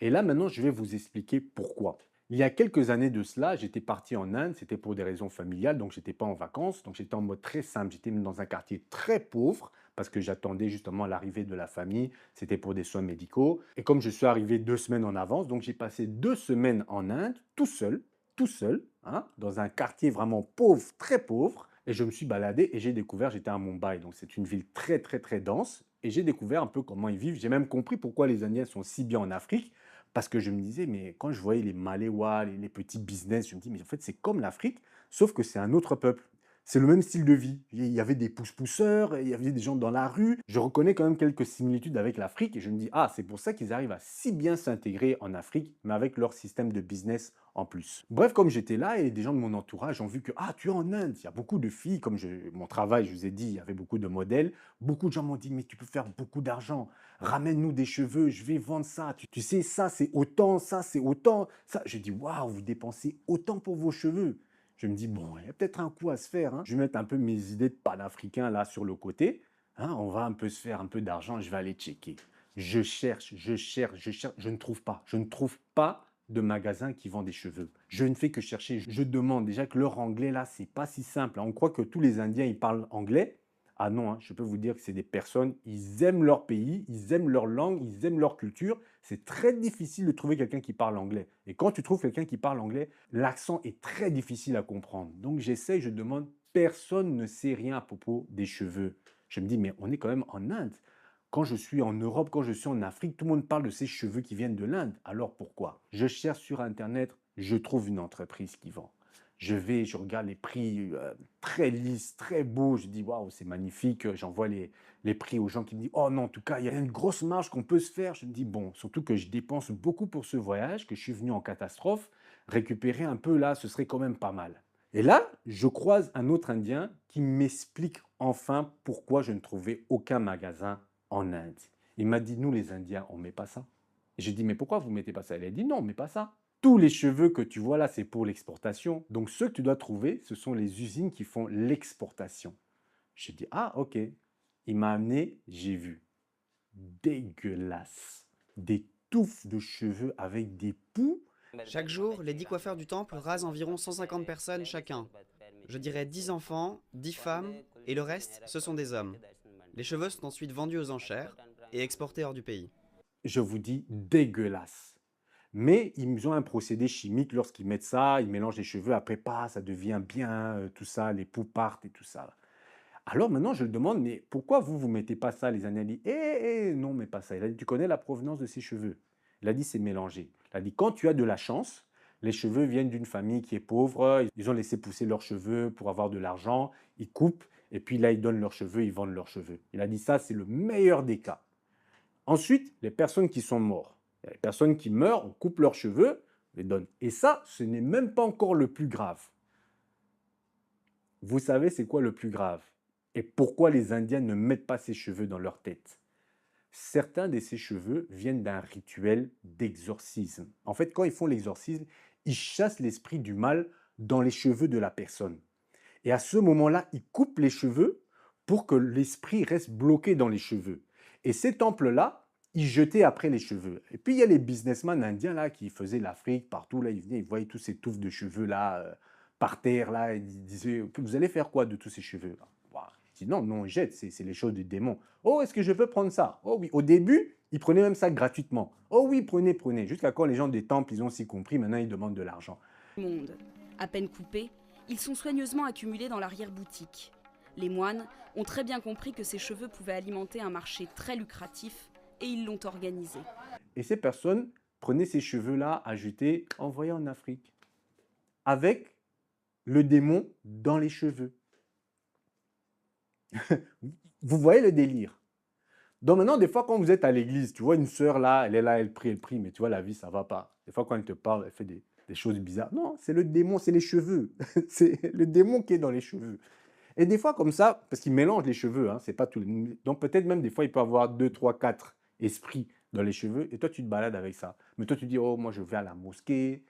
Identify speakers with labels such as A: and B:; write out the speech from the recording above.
A: Et là, maintenant, je vais vous expliquer pourquoi. Il y a quelques années de cela, j'étais parti en Inde, c'était pour des raisons familiales, donc j'étais pas en vacances, donc j'étais en mode très simple, j'étais même dans un quartier très pauvre, parce que j'attendais justement l'arrivée de la famille, c'était pour des soins médicaux. Et comme je suis arrivé 2 semaines en avance, donc j'ai passé 2 semaines en Inde, tout seul, hein, dans un quartier vraiment pauvre, très pauvre, et je me suis baladé et j'ai découvert, j'étais à Mumbai, donc c'est une ville très très très dense, et j'ai découvert un peu comment ils vivent, j'ai même compris pourquoi les Indiens sont si bien en Afrique, parce que je me disais, mais quand je voyais les Maléwa, les petits business, je me dis, mais en fait, c'est comme l'Afrique, sauf que c'est un autre peuple. C'est le même style de vie. Il y avait des pousse-pousseurs, il y avait des gens dans la rue. Je reconnais quand même quelques similitudes avec l'Afrique et je me dis, ah, c'est pour ça qu'ils arrivent à si bien s'intégrer en Afrique, mais avec leur système de business en plus. Bref, comme j'étais là et des gens de mon entourage ont vu que, ah, tu es en Inde, il y a beaucoup de filles, comme mon travail, je vous ai dit, il y avait beaucoup de modèles. Beaucoup de gens m'ont dit, mais tu peux faire beaucoup d'argent, ramène-nous des cheveux, je vais vendre ça. Tu sais, ça c'est autant. Ça. Je dis, waouh, vous dépensez autant pour vos cheveux. Je me dis, bon, il y a peut-être un coup à se faire, hein. Je vais mettre un peu mes idées de panafricain là sur le côté, hein. On va un peu se faire un peu d'argent, je vais aller checker. Je ne trouve pas. Je ne trouve pas de magasin qui vend des cheveux. Je ne fais que chercher. Je demande déjà que leur anglais là, c'est pas si simple, hein. On croit que tous les Indiens ils parlent anglais. Ah non, hein, je peux vous dire que c'est des personnes, ils aiment leur pays, ils aiment leur langue, ils aiment leur culture. C'est très difficile de trouver quelqu'un qui parle anglais. Et quand tu trouves quelqu'un qui parle anglais, l'accent est très difficile à comprendre. Donc j'essaye, je demande, personne ne sait rien à propos des cheveux. Je me dis, mais on est quand même en Inde. Quand je suis en Europe, quand je suis en Afrique, tout le monde parle de ces cheveux qui viennent de l'Inde. Alors pourquoi? Je cherche sur Internet, je trouve une entreprise qui vend. Je vais, je regarde les prix très lisses, très beaux. Je dis, waouh, c'est magnifique. J'envoie les prix aux gens qui me disent, oh non, en tout cas, il y a une grosse marge qu'on peut se faire. Je me dis, bon, surtout que je dépense beaucoup pour ce voyage, que je suis venu en catastrophe. Récupérer un peu là, ce serait quand même pas mal. Et là, je croise un autre Indien qui m'explique enfin pourquoi je ne trouvais aucun magasin en Inde. Il m'a dit, nous les Indiens, on ne met pas ça. Et je dis, mais pourquoi vous ne mettez pas ça? Il a dit, non, on ne met pas ça. Tous les cheveux que tu vois là, c'est pour l'exportation. Donc, ceux que tu dois trouver, ce sont les usines qui font l'exportation. Je dis, ah, ok. Il m'a amené, j'ai vu. Dégueulasse. Des touffes de cheveux avec des poux.
B: Chaque jour, les 10 coiffeurs du temple rasent environ 150 personnes chacun. Je dirais 10 enfants, 10 femmes, et le reste, ce sont des hommes. Les cheveux sont ensuite vendus aux enchères et exportés hors du pays.
A: Je vous dis, dégueulasse. Mais ils ont un procédé chimique lorsqu'ils mettent ça, ils mélangent les cheveux, après, pas, ça devient bien, tout ça, les poux partent et tout ça. Alors maintenant, je le demande, mais pourquoi vous mettez pas ça, les analyses? Non, mais pas ça. Il a dit, tu connais la provenance de ces cheveux? Il a dit, c'est mélangé. Il a dit, quand tu as de la chance, les cheveux viennent d'une famille qui est pauvre, ils ont laissé pousser leurs cheveux pour avoir de l'argent, ils coupent, et puis là, ils donnent leurs cheveux, ils vendent leurs cheveux. Il a dit, ça, c'est le meilleur des cas. Ensuite, les personnes qui sont mortes. Les personnes qui meurent, on coupe leurs cheveux, on les donne. Et ça, ce n'est même pas encore le plus grave. Vous savez, c'est quoi le plus grave? Et pourquoi les Indiens ne mettent pas ces cheveux dans leur tête? Certains de ces cheveux viennent d'un rituel d'exorcisme. En fait, quand ils font l'exorcisme, ils chassent l'esprit du mal dans les cheveux de la personne. Et à ce moment-là, ils coupent les cheveux pour que l'esprit reste bloqué dans les cheveux. Et ces temples-là, ils jetaient après les cheveux. Et puis il y a les businessmen indiens là qui faisaient l'Afrique partout là, ils venaient, ils voyaient tous ces touffes de cheveux là par terre là, ils disaient vous allez faire quoi de tous ces cheveux là? Je dis non, non, on jette, c'est les choses du démon. Oh, est-ce que je peux prendre ça? Oh oui, au début, ils prenaient même ça gratuitement. Oh oui, prenez, prenez. Jusqu'à quand les gens des temples, ils ont aussi compris, maintenant ils demandent de l'argent.
C: Monde. À peine coupés, ils sont soigneusement accumulés dans l'arrière-boutique. Les moines ont très bien compris que ces cheveux pouvaient alimenter un marché très lucratif et ils l'ont organisé.
A: Et ces personnes prenaient ces cheveux-là, ajoutaient, envoyaient en Afrique, avec le démon dans les cheveux. Vous voyez le délire? Donc maintenant, des fois, quand vous êtes à l'église, tu vois une sœur là, elle est là, elle prie, mais tu vois, la vie, ça va pas. Des fois, quand elle te parle, elle fait des choses bizarres. Non, c'est le démon, c'est les cheveux. C'est le démon qui est dans les cheveux. Et des fois, comme ça, parce qu'il mélange les cheveux, hein, c'est pas tout. Donc peut-être même des fois, il peut avoir 2, 3, 4 esprits dans les cheveux, et toi, tu te balades avec ça. Mais toi, tu dis, oh, moi, je vais à la mosquée,